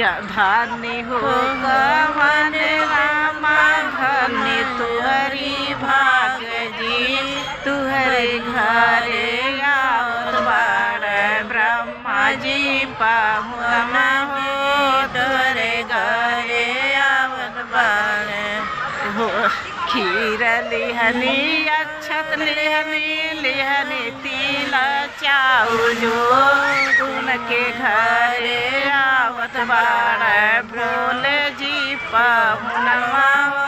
धन्य हो कवन रामा धन्य तुहरी भाग जी तुहरे घरे आवत बाड़े ब्रह्मा जी पाहुना हो तुहरे घरे आवत बाड़े हो खीर लिहनी अक्षत लिहनी तिला चाउजो उनके घरे आवत बाड़े भोले जी पाहुनवा हो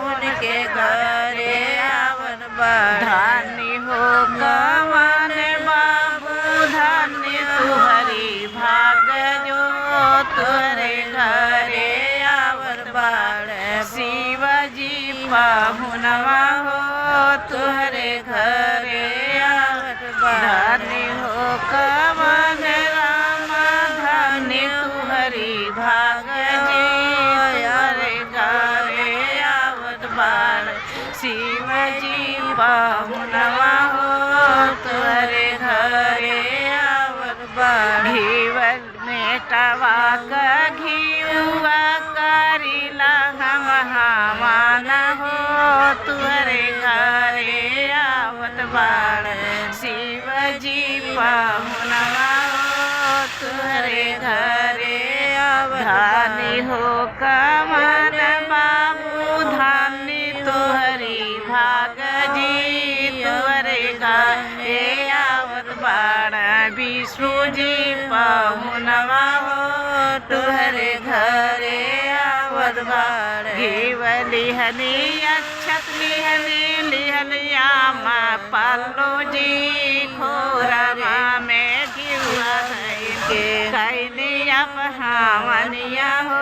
उनके घरे आवत बाड़े धन्य हो कवन बाबू धन्य तुहरी भाग जो तुहरे घरे आवत बाड़े शिवजी पाहुनवा हो तुहरे घरे आवत बाड़े हो कवन रामा धन्य तुहरी भाग जी तुहरे घरे आवत बाड़े शिवजी पाहुनवा हो तुहरे घरे आवत बाड़े घीवल मेटवा का घीवा करिला हम हमाना हो तुहरे घरे आवत बाड़े शिवजी पाहुनवा हो तुहरे घरे आवत धन्य हो कवन बाबू धन्य तुहरी भाग जी तुहरे घरे आवत बाड़े विष्णु जी पाहुनवा हो तुहरे घरे आवत बाड़े घीव लिहनी अक्षत लिहनिया माँ पालो जी खोरवा में घिवा के कैलिया पहावनिया हो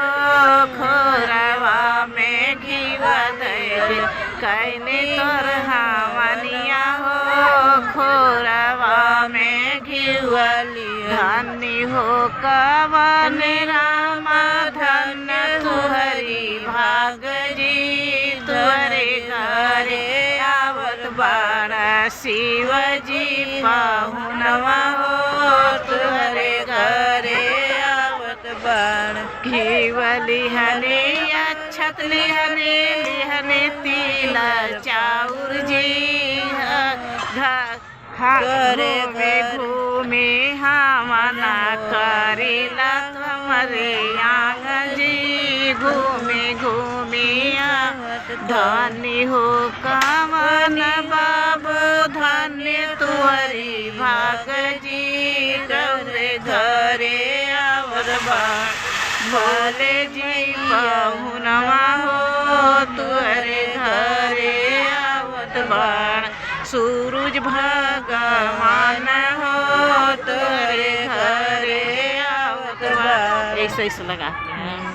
खोरवा में घिवा के कैली तोर हावनिया हो खोरवा में घिवली धन्य हो कवन रामा धन्य तुहरी भाग जी तुहरे घरे आवत बाड़े शिवजी पाहुनवा हो तुहरे घरे आवत बाड़े घीव लिहनी अक्षत लिहनी तिला चाउर जी घरे घूमे हमना करेला तुम्हारे आंगन जी घूमे धन्य हो कवन बाबू धन्य तुहरी भाग जी तुहरे घरे आवत बाड़े भोले जी पाहुनवा हो तुहरे घरे आवत बाड़े सूरज भगवान हो तुहरे घरे आवत बाड़े ऐसे लगाते हैं।